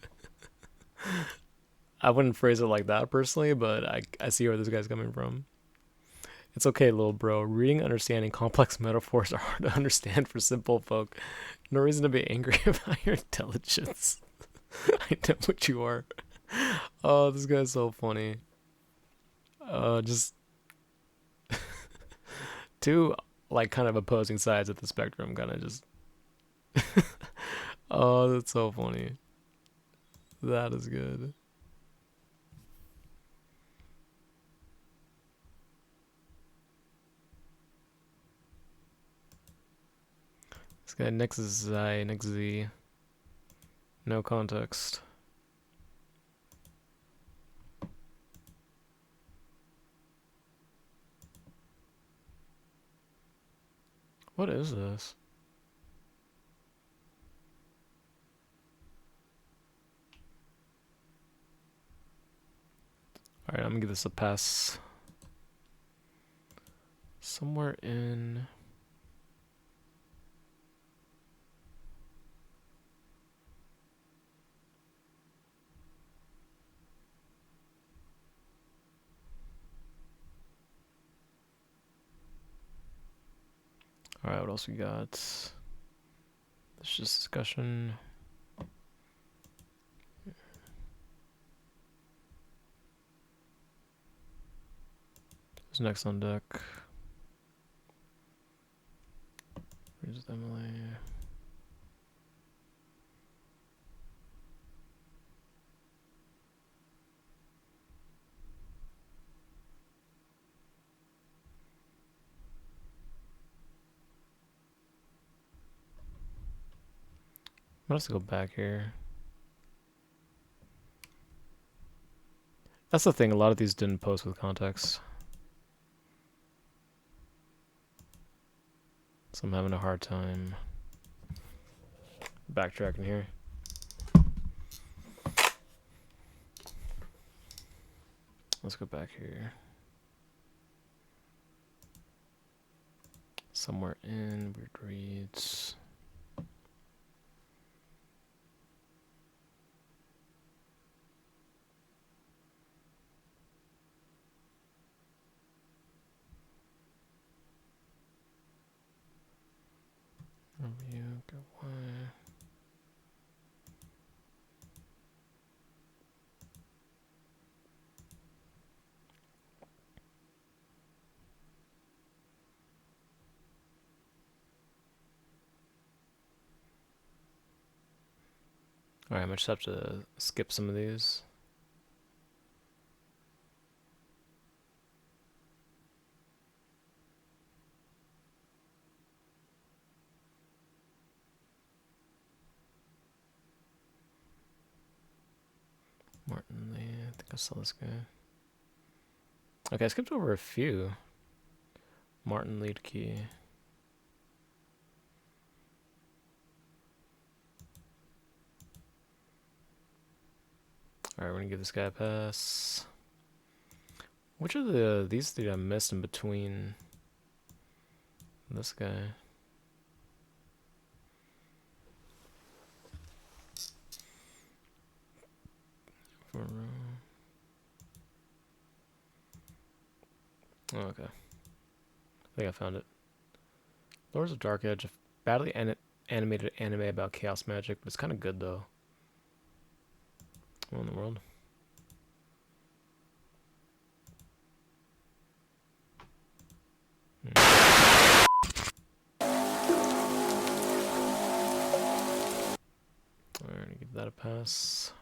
I wouldn't phrase it like that personally, but I see where this guy's coming from. It's okay, little bro. Reading and understanding complex metaphors are hard to understand for simple folk. No reason to be angry about your intelligence. I know what you are. Oh, this guy's so funny. Just two like kind of opposing sides of the spectrum, kind of just. Oh, that's so funny. That is good. This guy next is Zai, next Z. No context. What is this? Alright, I'm gonna give this a pass. Somewhere in... Alright, what else we got? This is just discussion. Who's next on deck? Where's Emily? I'm gonna have to go back here. That's the thing, a lot of these didn't post with context. So I'm having a hard time backtracking here. Let's go back here. Somewhere in weird reads. Review, go why. Alright, I might just have to skip some of these. Martin Lee, I think I saw this guy. Okay, I skipped over a few. Martin Lead Key. Alright, we're gonna give this guy a pass. Which of these three I missed in between this guy? Oh, okay. I think I found it. Lords of Dark Edge, a badly animated anime about chaos magic, but it's kind of good though. What in the world? We're gonna give that a pass.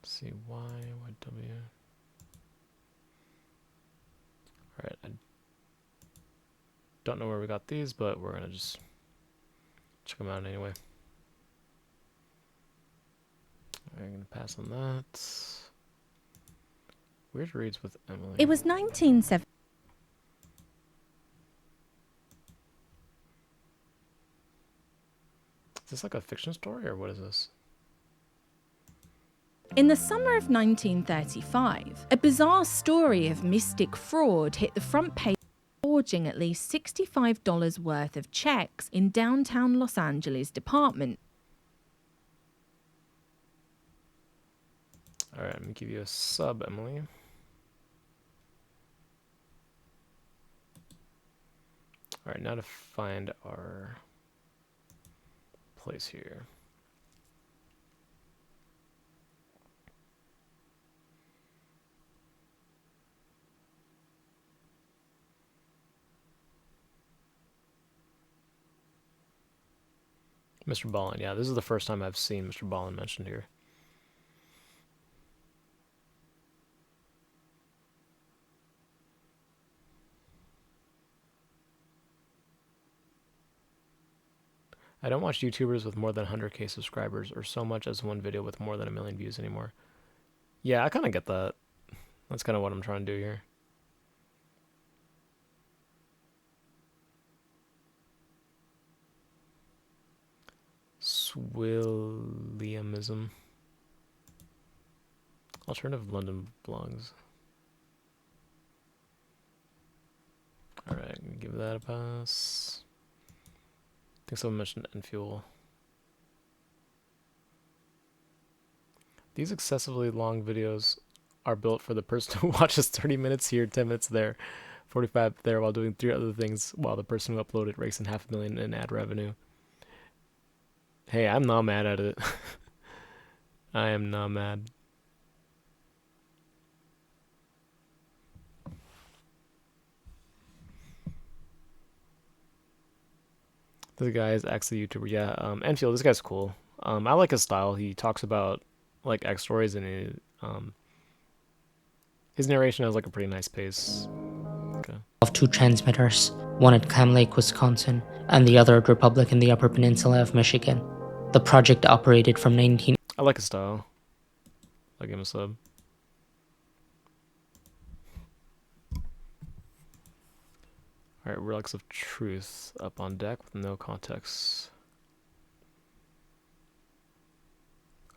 See Y, YW. Alright, I don't know where we got these, but we're gonna just check them out anyway. I'm gonna pass on that. Weird reads with Emily. It was 1970. Is this like a fiction story or what is this? In the summer of 1935, a bizarre story of mystic fraud hit the front page, forging at least $65 worth of checks in downtown Los Angeles department. Alright, let me give you a sub, Emily. Alright, now to find our place here. Mr. Ballin, yeah, this is the first time I've seen Mr. Ballin mentioned here. I don't watch YouTubers with more than 100k subscribers or so much as one video with more than 1 million views anymore. Yeah, I kind of get that. That's kind of what I'm trying to do here. Swilliamism. Alternative London blogs. Alright, give that a pass. I think someone mentioned Enfuel. These excessively long videos are built for the person who watches 30 minutes here, 10 minutes there, 45 there while doing 3 other things while the person who uploaded rakes in $500,000 in ad revenue. Hey, I'm not mad at it. I am not mad. This guy is actually a YouTuber. Yeah, Enfield, this guy's cool. I like his style. He talks about like X stories and his narration has like a pretty nice pace. Okay. Of 2 transmitters, one at Cam Lake, Wisconsin, and the other at Republic in the Upper Peninsula of Michigan. The project operated from 19... I like his style. I'll give him a sub. Alright, Relics of Truth up on deck with no context.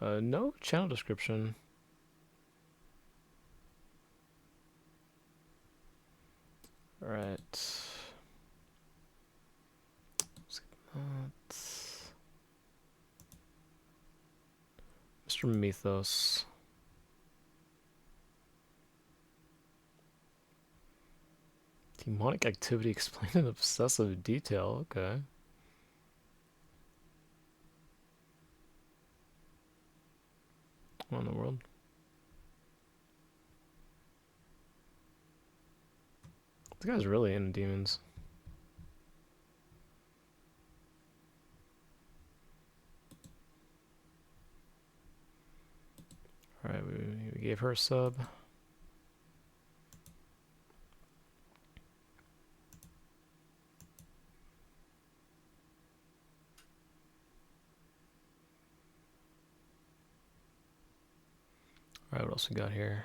No channel description. Alright. Skip that. Mr. Mythos. Demonic activity explained in obsessive detail. Okay. What in the world? This guy's really into demons. Alright, we gave her a sub. Alright, what else we got here?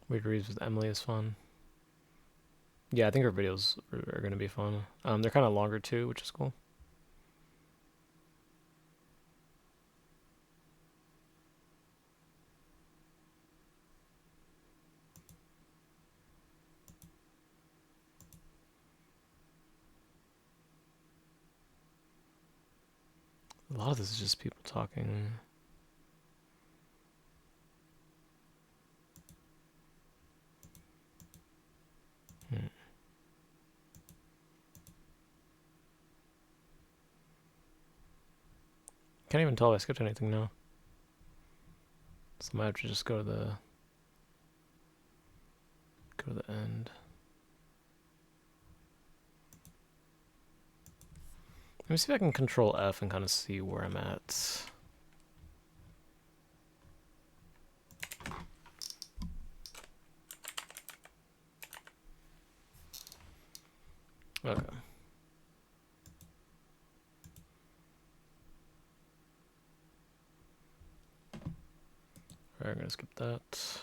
Weird Reads with Emily is fun. Yeah, I think her videos are going to be fun. They're kind of longer too, which is cool. A lot of this is just people talking. Can't even tell if I skipped anything now. So I might have to just go to the end. Let me see if I can control F and kind of see where I'm at. Okay. Alright, I'm gonna skip that.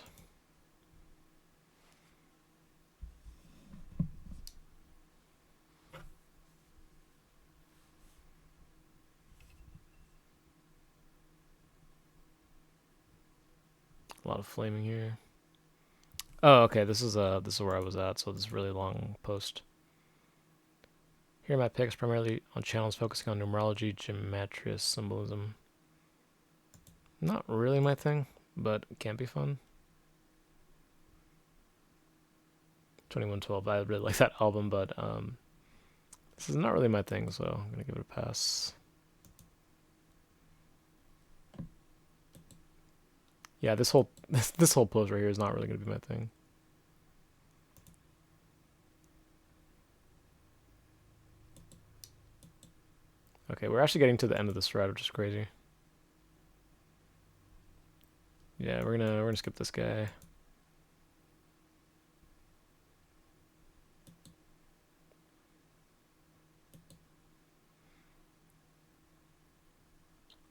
A lot of flaming here. Oh, okay. This is where I was at. So this is really long post. Here are my picks, primarily on channels focusing on numerology, gematria, symbolism. Not really my thing, but it can be fun. 2112. I really like that album, but this is not really my thing, so I'm gonna give it a pass. Yeah, this whole post right here is not really gonna be my thing. Okay, we're actually getting to the end of this thread, which is crazy. Yeah, we're gonna skip this guy.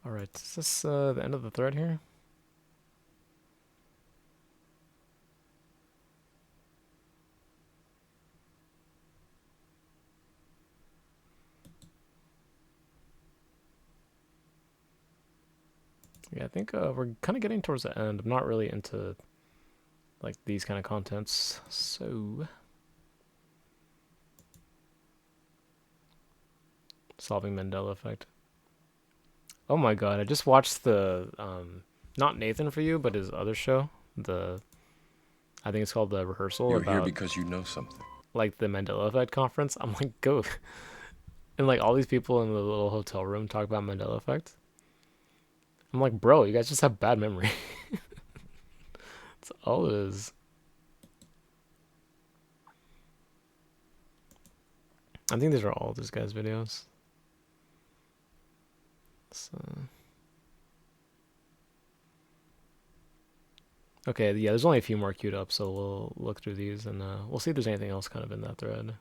Alright, is this the end of the thread here? Yeah, I think we're kind of getting towards the end. I'm not really into like these kind of contents, so solving Mandela effect. Oh my god, I just watched the not Nathan for You, but his other show, I think it's called The Rehearsal. You're about here because you know something. like the Mandela effect conference. I'm like, go. And like all these people in the little hotel room talk about Mandela effect. I'm like, bro, you guys just have bad memory. That's all it is. I think these are all this guy's videos. So. Okay, yeah, there's only a few more queued up, so we'll look through these and we'll see if there's anything else kind of in that thread.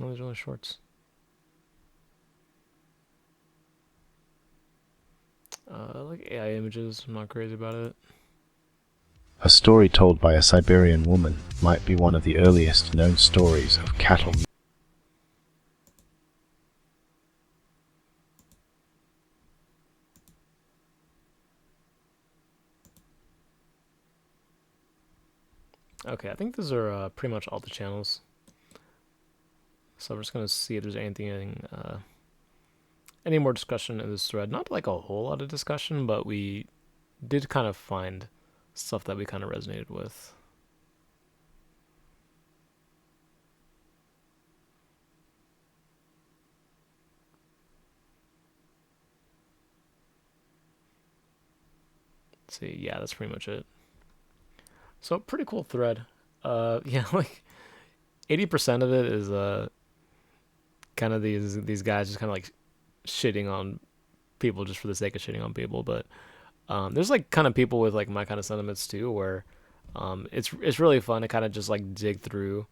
Oh, there's only shorts. Like AI images, I'm not crazy about it. A story told by a Siberian woman might be one of the earliest known stories of cattle. Okay, I think these are pretty much all the channels. So I'm just gonna see if there's anything, any more discussion in this thread. Not like a whole lot of discussion, but we did kind of find stuff that we kind of resonated with. Let's see, yeah, that's pretty much it. So pretty cool thread. Yeah, like 80% of it is kind of these guys just kind of like shitting on people just for the sake of shitting on people. But there's like kind of people with like my kind of sentiments too, where it's really fun to kind of just like dig through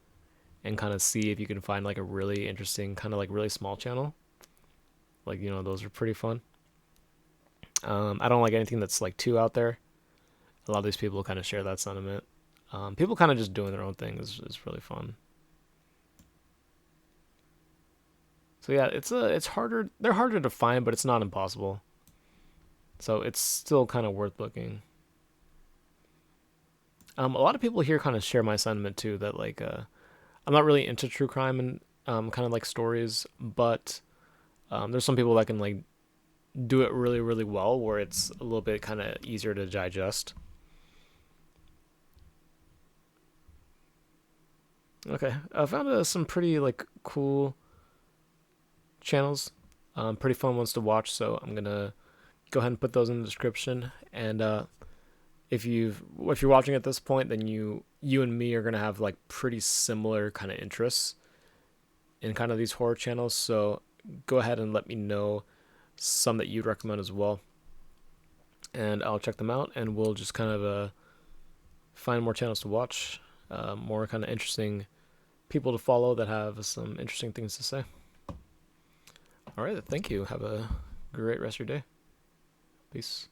and kind of see if you can find like a really interesting kind of like really small channel. Like, you know, those are pretty fun. I don't like anything that's like too out there. A lot of these people kind of share that sentiment. People kind of just doing their own thing is really fun. So yeah, it's harder. They're harder to find, but it's not impossible. So it's still kind of worth looking. A lot of people here kind of share my sentiment too, that like I'm not really into true crime and kind of like stories, but there's some people that can like do it really, really well, where it's a little bit kind of easier to digest. Okay, I found some pretty like cool channels, pretty fun ones to watch. So I'm gonna go ahead and put those in the description. And if you're watching at this point, then you and me are gonna have like pretty similar kind of interests in kind of these horror channels. So go ahead and let me know some that you'd recommend as well. and I'll check them out, and we'll just kind of find more channels to watch, more kind of interesting people to follow that have some interesting things to say. All right, thank you. Have a great rest of your day. Peace.